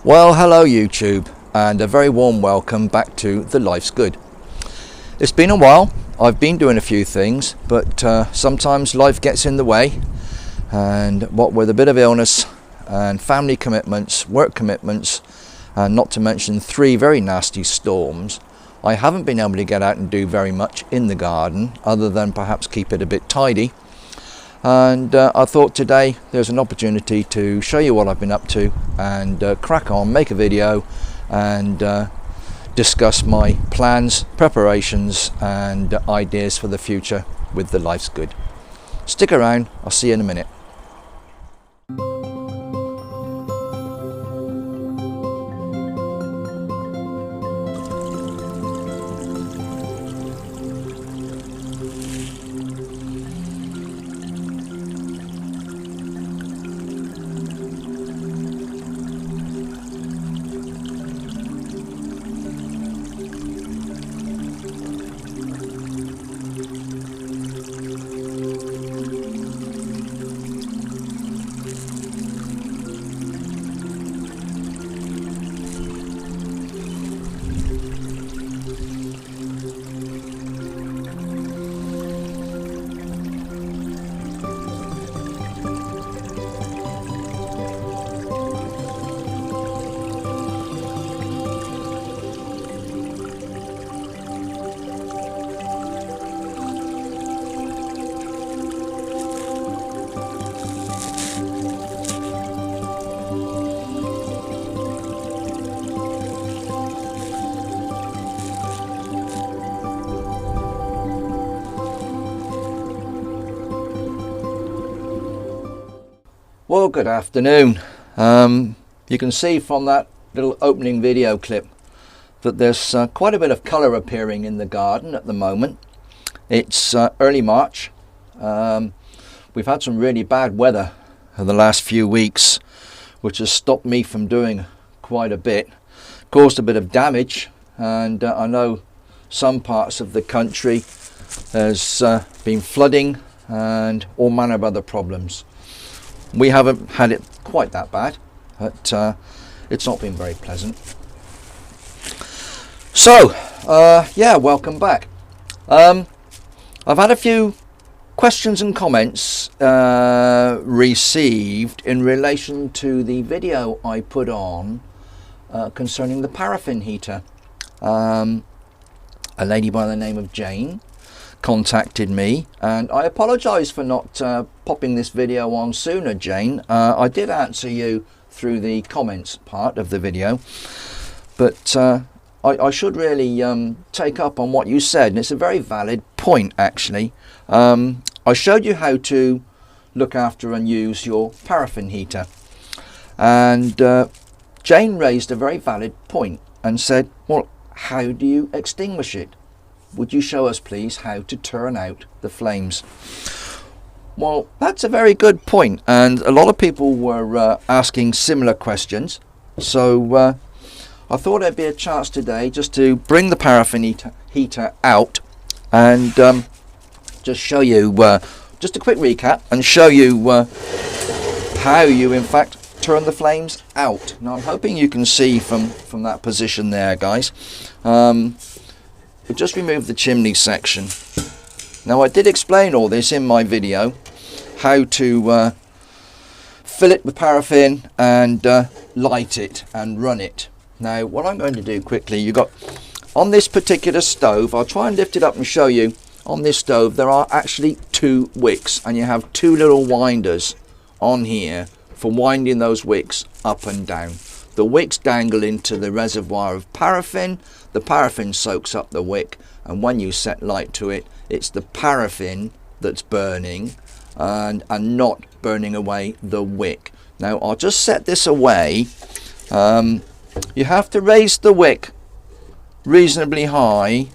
Well, hello YouTube, and a very warm welcome back to The Life's Good. It's been a while. I've been doing a few things, but sometimes life gets in the way, and what with a bit of illness and family commitments, work commitments, and not to mention 3 very nasty storms, I haven't been able to get out and do very much in the garden other than perhaps keep it a bit tidy. And I thought today there's an opportunity to show you what I've been up to and crack on, make a video and discuss my plans, preparations and ideas for the future with The Life's Good. Stick around, I'll see you in a minute. Well, good afternoon. You can see from that little opening video clip that there's quite a bit of colour appearing in the garden at the moment. It's early March. We've had some really bad weather in the last few weeks, which has stopped me from doing quite a bit, caused a bit of damage, and I know some parts of the country has been flooding and all manner of other problems. We haven't had it quite that bad, but it's not been very pleasant. So, yeah, welcome back. I've had a few questions and comments received in relation to the video I put on concerning the paraffin heater. A lady by the name of Jane contacted me, and I apologize for not popping this video on sooner, Jane. I did answer you through the comments part of the video, but I should really take up on what you said, and it's a very valid point actually. I showed you how to look after and use your paraffin heater, and Jane raised a very valid point and said, well, how do you extinguish it? Would you show us please how to turn out the flames? Well, that's a very good point, and a lot of people were asking similar questions, so I thought there'd be a chance today just to bring the paraffin heater out and just show you just a quick recap and show you how you in fact turn the flames out. Now I'm hoping you can see from that position there, guys. We'll just remove the chimney section. Now I did explain all this in my video, how to fill it with paraffin and light it and run it. Now what I'm going to do quickly, you got on this particular stove, I'll try and lift it up and show you. On this stove there are actually 2 wicks, and you have 2 little winders on here for winding those wicks up and down. The wicks dangle into the reservoir of paraffin. The paraffin soaks up the wick, and when you set light to it, it's the paraffin that's burning and not burning away the wick. Now I'll just set this away. You have to raise the wick reasonably high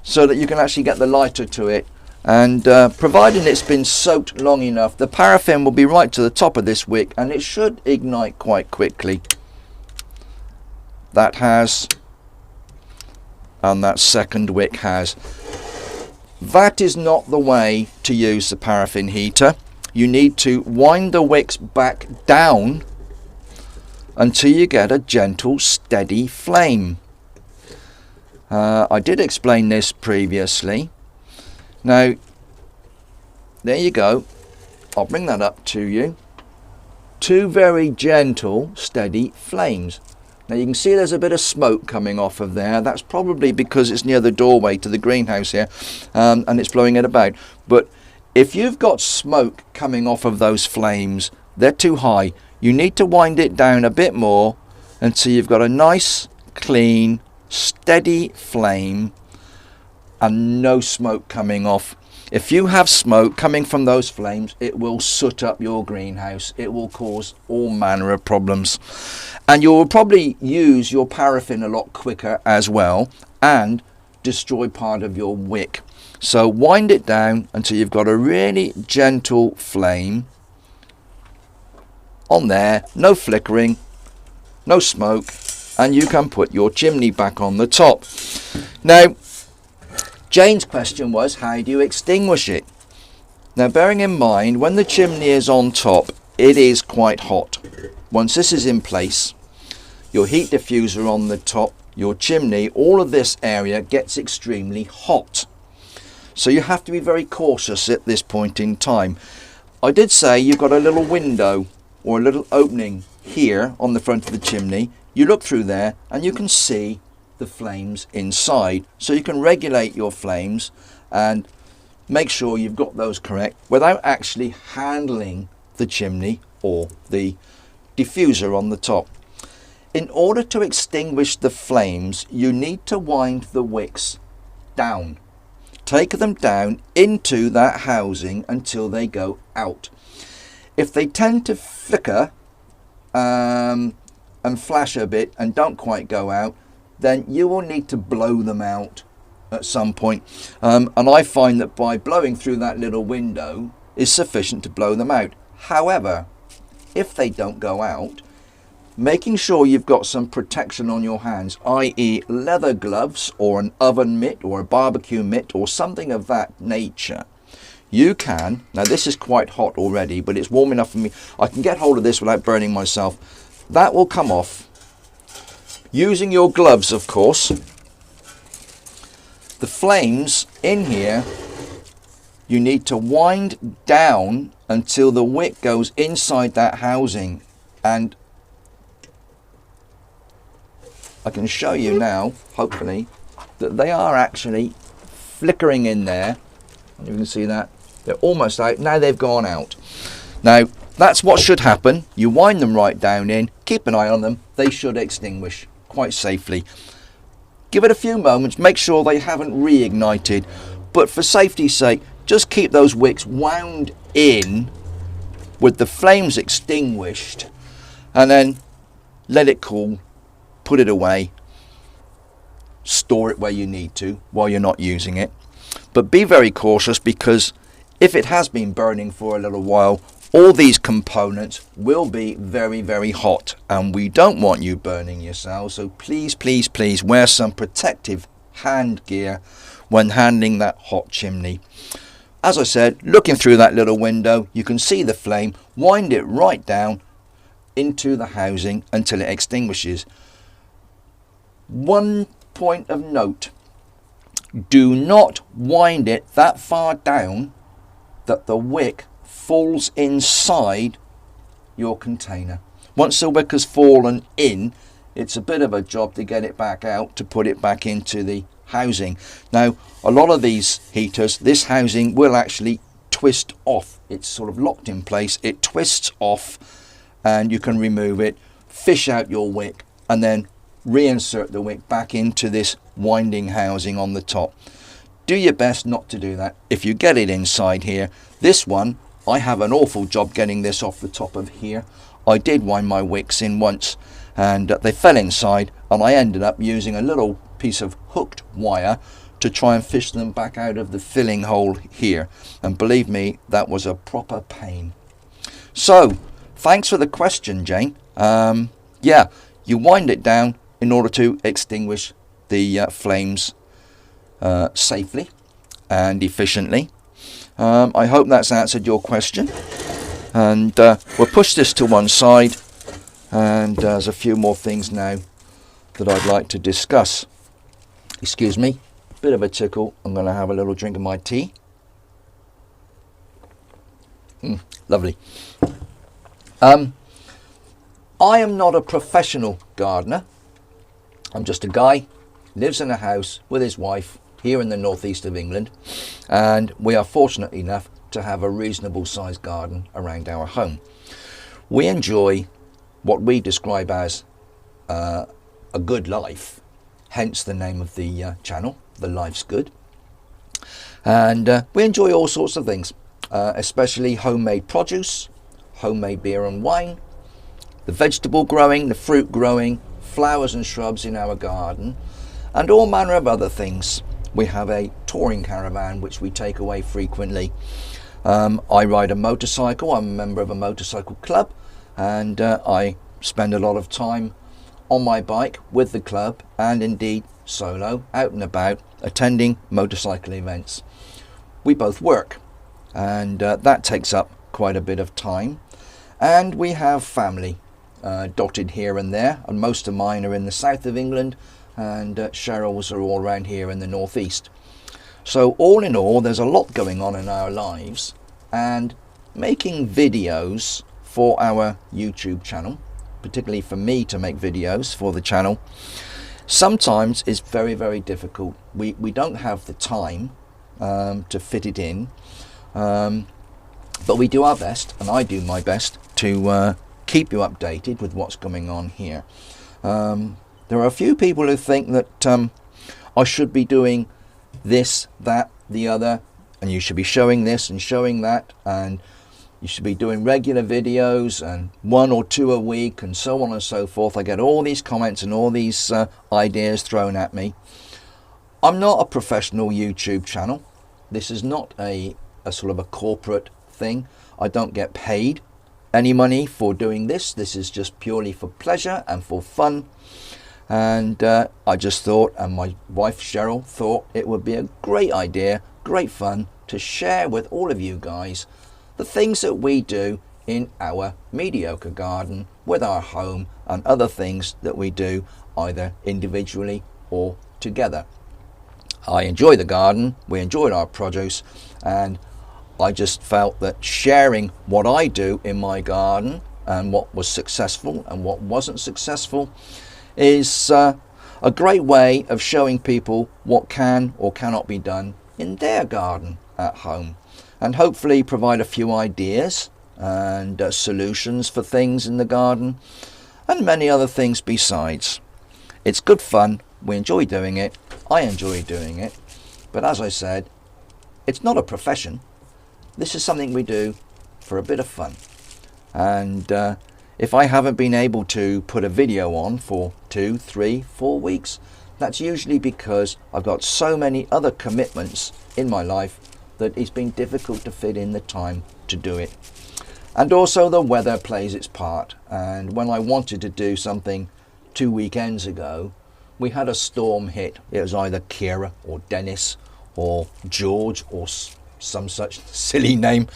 so that you can actually get the lighter to it, and providing it's been soaked long enough, the paraffin will be right to the top of this wick and it should ignite quite quickly. That has, and that second wick has. That is not the way to use the paraffin heater. You need to wind the wicks back down until you get a gentle, steady flame. I did explain this previously. Now, there you go. I'll bring that up to you. 2 very gentle, steady flames. Now you can see there's a bit of smoke coming off of there. That's probably because it's near the doorway to the greenhouse here, and it's blowing it about. But if you've got smoke coming off of those flames, they're too high. You need to wind it down a bit more until you've got a nice, clean, steady flame and no smoke coming off. If you have smoke coming from those flames, it will soot up your greenhouse. It will cause all manner of problems. And you'll probably use your paraffin a lot quicker as well and destroy part of your wick. So wind it down until you've got a really gentle flame on there, no flickering, no smoke, and you can put your chimney back on the top. Now, Jane's question was, how do you extinguish it? Now, bearing in mind, when the chimney is on top, it is quite hot. Once this is in place, your heat diffuser on the top, your chimney, all of this area gets extremely hot. So you have to be very cautious at this point in time. I did say you've got a little window or a little opening here on the front of the chimney. You look through there and you can see the flames inside, so you can regulate your flames and make sure you've got those correct without actually handling the chimney or the diffuser on the top. In order to extinguish the flames, you need to wind the wicks down. Take them down into that housing until they go out. If they tend to flicker and flash a bit and don't quite go out, then you will need to blow them out at some point. And I find that by blowing through that little window is sufficient to blow them out. However, if they don't go out, making sure you've got some protection on your hands, i.e. leather gloves or an oven mitt or a barbecue mitt or something of that nature, you can, now this is quite hot already, but it's warm enough for me, I can get hold of this without burning myself. That will come off. Using your gloves, of course. The flames in here, you need to wind down until the wick goes inside that housing. And I can show you now, hopefully, that they are actually flickering in there. You can see that. They're almost out. Now they've gone out. Now, that's what should happen. You wind them right down in, keep an eye on them. They should extinguish quite safely. Give it a few moments, make sure they haven't reignited, but for safety's sake, just keep those wicks wound in with the flames extinguished, and then let it cool, put it away, store it where you need to while you're not using it. But be very cautious, because if it has been burning for a little while, all these components will be very, very hot, and we don't want you burning yourselves. So please, please, please wear some protective hand gear when handling that hot chimney. As I said, looking through that little window, you can see the flame. Wind it right down into the housing until it extinguishes. One point of note, do not wind it that far down that the wick falls inside your container. Once the wick has fallen in, it's a bit of a job to get it back out, to put it back into the housing. Now, a lot of these heaters, this housing will actually twist off. It's sort of locked in place. It twists off and you can remove it, fish out your wick, and then reinsert the wick back into this winding housing on the top. Do your best not to do that. If you get it inside here, this one, I have an awful job getting this off the top of here. I did wind my wicks in once and they fell inside, and I ended up using a little piece of hooked wire to try and fish them back out of the filling hole here. And believe me, that was a proper pain. So, thanks for the question, Jane. Yeah, you wind it down in order to extinguish the flames safely and efficiently. I hope that's answered your question, and we'll push this to one side and there's a few more things now that I'd like to discuss. Excuse me, bit of a tickle. I'm going to have a little drink of my tea. Lovely. I am not a professional gardener. I'm just a guy, lives in a house with his wife here in the northeast of England, and we are fortunate enough to have a reasonable sized garden around our home. We enjoy what we describe as a good life, hence the name of the channel, The Life's Good. And we enjoy all sorts of things, especially homemade produce, homemade beer and wine, the vegetable growing, the fruit growing, flowers and shrubs in our garden, and all manner of other things. We have a touring caravan which we take away frequently. I ride a motorcycle. I'm a member of a motorcycle club, and I spend a lot of time on my bike with the club, and indeed solo, out and about, attending motorcycle events. We both work, and that takes up quite a bit of time, and we have family dotted here and there, and most of mine are in the south of England, and Cheryl's are all around here in the northeast. So all in all, there's a lot going on in our lives, and making videos for our YouTube channel, particularly for me to make videos for the channel, sometimes is very, very difficult. We don't have the time to fit it in, but we do our best, and I do my best to keep you updated with what's going on here. There are a few people who think that I should be doing this, that, the other, and you should be showing this and showing that, and you should be doing regular videos and 1 or 2 a week, and so on and so forth. I get all these comments and all these ideas thrown at me. I'm not a professional YouTube channel. This is not a sort of a corporate thing. I don't get paid any money for doing this. This is just purely for pleasure and for fun. And I just thought, and my wife Cheryl thought, it would be a great idea, great fun to share with all of you guys the things that we do in our mediocre garden with our home, and other things that we do either individually or together. I enjoy the garden, we enjoyed our produce, and I just felt that sharing what I do in my garden and what was successful and what wasn't successful is a great way of showing people what can or cannot be done in their garden at home, and hopefully provide a few ideas and solutions for things in the garden, and many other things besides. It's good fun, we enjoy doing it, I enjoy doing it, but as I said, it's not a profession. This is something we do for a bit of fun. And if I haven't been able to put a video on for 2, 3, 4 weeks, that's usually because I've got so many other commitments in my life that it's been difficult to fit in the time to do it. And also the weather plays its part. And when I wanted to do something 2 weekends ago, we had a storm hit. It was either Kira or Dennis or George or some such silly name.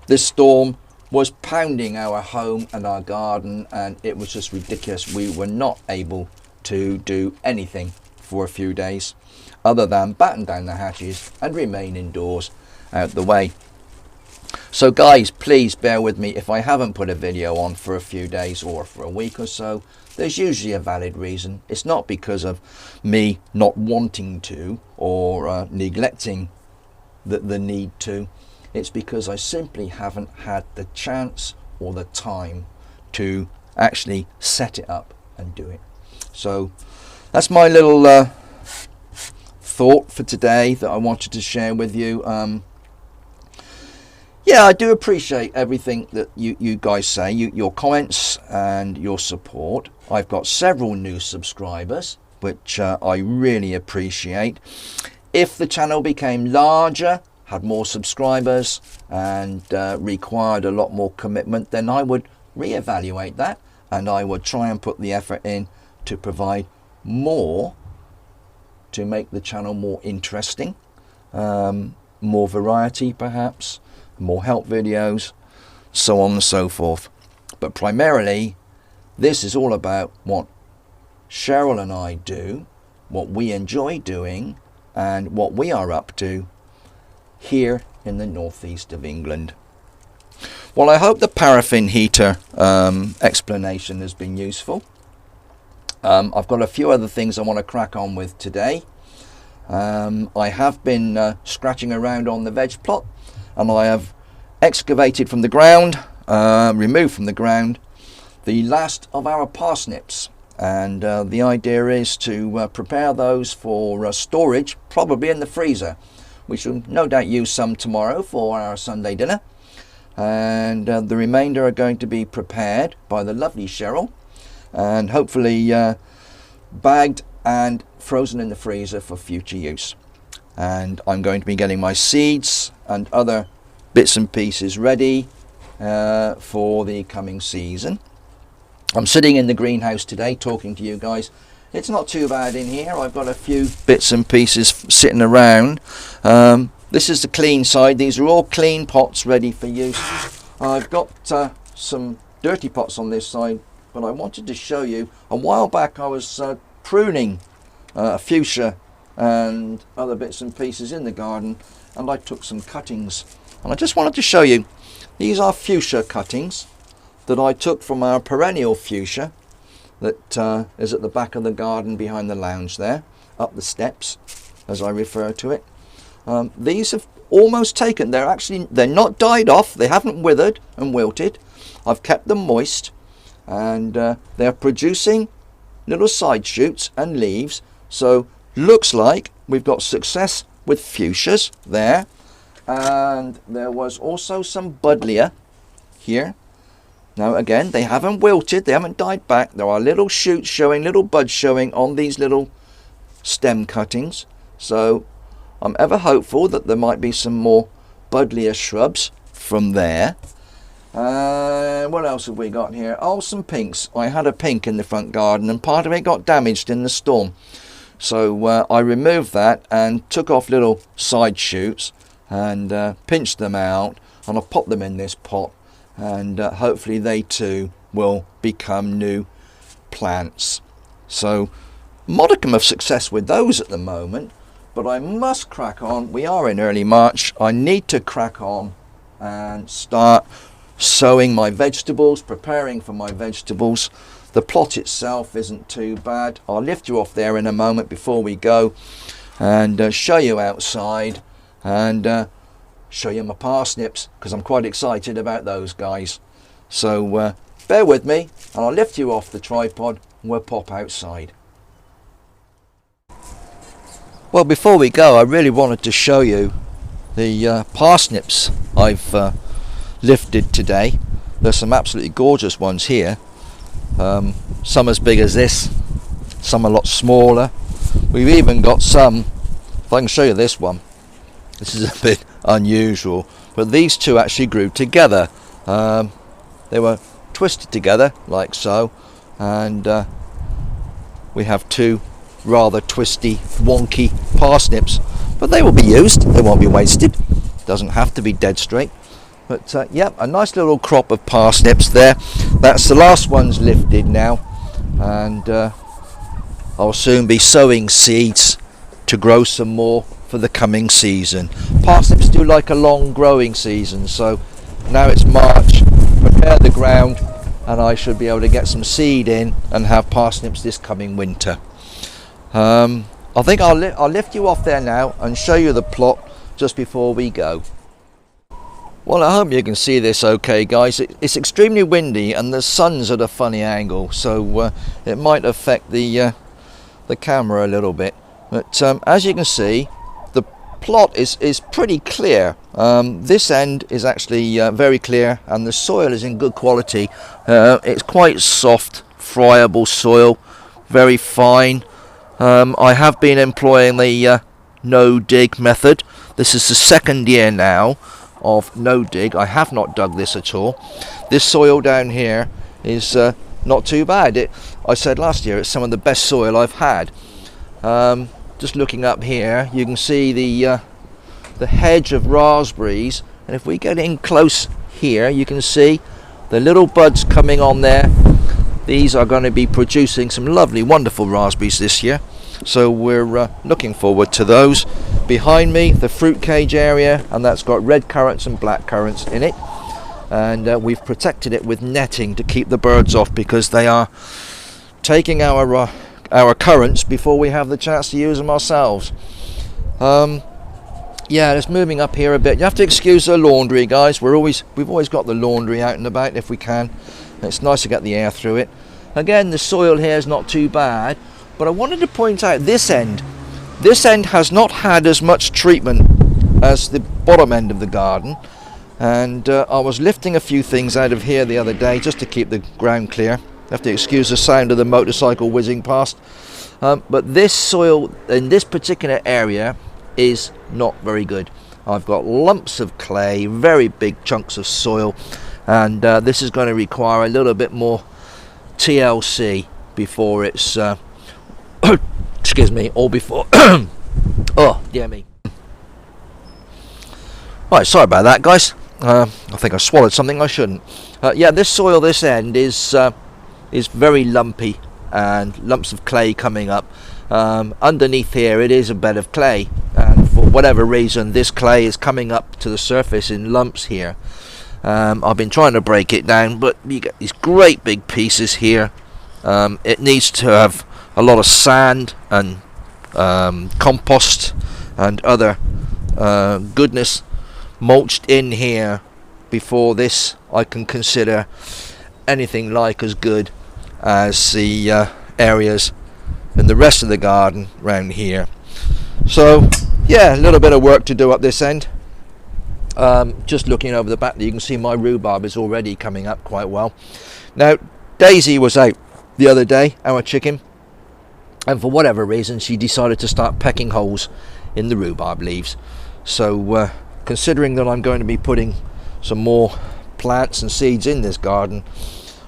This storm was pounding our home and our garden, and it was just ridiculous. We were not able to do anything for a few days other than batten down the hatches and remain indoors out the way. So guys, please bear with me if I haven't put a video on for a few days or for a week or so. There's usually a valid reason. It's not because of me not wanting to or neglecting the need to. It's because I simply haven't had the chance or the time to actually set it up and do it. So that's my little thought for today that I wanted to share with you. Yeah, I do appreciate everything that you guys say, your comments and your support. I've got several new subscribers, which I really appreciate. If the channel became larger, had more subscribers, and required a lot more commitment, then I would reevaluate that, and I would try and put the effort in to provide more, to make the channel more interesting, more variety perhaps, more help videos, so on and so forth. But primarily This is all about what Cheryl and I do, what we enjoy doing, and what we are up to here in the northeast of England. Well, I hope the paraffin heater explanation has been useful. I've got a few other things I want to crack on with today. I have been scratching around on the veg plot, and I have excavated from the ground, removed from the ground, the last of our parsnips. And the idea is to prepare those for storage, probably in the freezer. We shall no doubt use some tomorrow for our Sunday dinner. And the remainder are going to be prepared by the lovely Cheryl, and hopefully bagged and frozen in the freezer for future use. And I'm going to be getting my seeds and other bits and pieces ready for the coming season. I'm sitting in the greenhouse today talking to you guys. It's not too bad in here. I've got a few bits and pieces sitting around. This is the clean side. These are all clean pots ready for use. I've got some dirty pots on this side, but I wanted to show you. A while back I was pruning fuchsia and other bits and pieces in the garden, and I took some cuttings, and I just wanted to show you. These are fuchsia cuttings that I took from our perennial fuchsia that is at the back of the garden behind the lounge there, up the steps as I refer to it. These have almost taken, they're not died off, they haven't withered and wilted. I've kept them moist, and they're producing little side shoots and leaves, so looks like we've got success with fuchsias there. And there was also some buddleia here. Now again, they haven't wilted, they haven't died back. There are little shoots showing, little buds showing on these little stem cuttings. So I'm ever hopeful that there might be some more buddleia shrubs from there. What else have we got here? Oh, some pinks. I had a pink in the front garden, and part of it got damaged in the storm. So I removed that and took off little side shoots and pinched them out, and I popped them in this pot. And hopefully they too will become new plants. So modicum of success with those at the moment, but I must crack on. We are in early March. I need to crack on and start sowing my vegetables, preparing for my vegetables. The plot itself isn't too bad. I'll lift you off there in a moment before we go and show you outside and show you my parsnips, because I'm quite excited about those guys. So bear with me, and I'll lift you off the tripod and we'll pop outside. Well, before we go, I really wanted to show you the parsnips I've lifted today. There's some absolutely gorgeous ones here. Some as big as this, some a lot smaller. We've even got some, if I can show you this one, this is a bit unusual, but these two actually grew together. They were twisted together like so, and we have two rather twisty, wonky parsnips, but they will be used, they won't be wasted. Doesn't have to be dead straight. But yeah, a nice little crop of parsnips there. That's the last one's lifted now, and I'll soon be sowing seeds to grow some more for the coming season. Parsnips do like a long growing season, so now it's March, prepare the ground, and I should be able to get some seed in and have parsnips this coming winter. I think I'll lift you off there now and show you the plot just before we go. Well, I hope you can see this okay, guys. It's extremely windy and the sun's at a funny angle, so it might affect the camera a little bit. But as you can see, the plot is pretty clear. This end is actually very clear, and the soil is in good quality. It's quite soft, friable soil, very fine. I have been employing the no dig method. This is the second year now of no dig. I have not dug this at all. This soil down here is not too bad. I said last year it's some of the best soil I've had. Just looking up here, you can see the hedge of raspberries, and if we get in close here, you can see the little buds coming on there. these are going to be producing some lovely, wonderful raspberries this year. So we're looking forward to those. Behind me, the fruit cage area, and that's got red currants and black currants in it. And we've protected it with netting to keep the birds off, because they are taking our currants before we have the chance to use them ourselves. Yeah, it's moving up here a bit. You have to excuse the laundry, guys. We've always got the laundry out and about if we can. It's nice to get the air through it. Again, the soil here is not too bad, but I wanted to point out this end. This end has not had as much treatment as the bottom end of the garden, and I was lifting a few things out of here the other day just to keep the ground clear. You have to excuse the sound of the motorcycle whizzing past. But this soil in this particular area is not very good. I've got lumps of clay, very big chunks of soil, and this is going to require a little bit more TLC before it's excuse me, or before oh dear me. Right, sorry about that, guys. I think I swallowed something I shouldn't. Yeah, this soil this end is very lumpy, and lumps of clay coming up. Underneath here it is a bed of clay, and for whatever reason this clay is coming up to the surface in lumps here. I've been trying to break it down, but you get these great big pieces here. It needs to have a lot of sand and compost and other goodness mulched in here before this I can consider anything like as good as the areas in the rest of the garden round here. So yeah, a little bit of work to do up this end. Just looking over the back, you can see my rhubarb is already coming up quite well. Now Daisy was out the other day, our chicken, and for whatever reason she decided to start pecking holes in the rhubarb leaves. So considering that I'm going to be putting some more plants and seeds in this garden,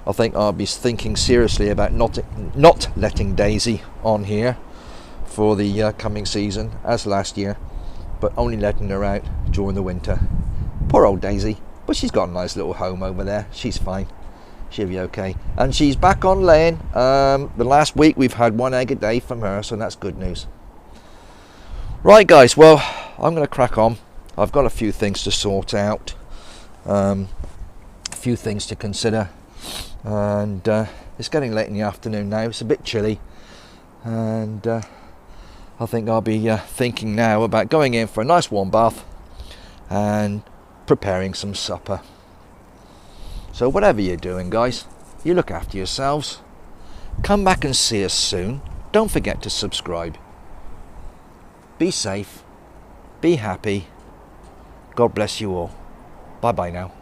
I think I'll be thinking seriously about not letting Daisy on here for the coming season as last year, but only letting her out during the winter. Poor old Daisy, but she's got a nice little home over there. She's fine, she'll be okay, and she's back on laying. The last week we've had 1 egg a day from her, so that's good news. Right guys, well I'm going to crack on. I've got a few things to sort out, a few things to consider, and it's getting late in the afternoon now. It's a bit chilly, and I think I'll be thinking now about going in for a nice warm bath and preparing some supper. So whatever you're doing, guys, you look after yourselves. Come back and see us soon. Don't forget to subscribe. Be safe, be happy. God bless you all. Bye bye now.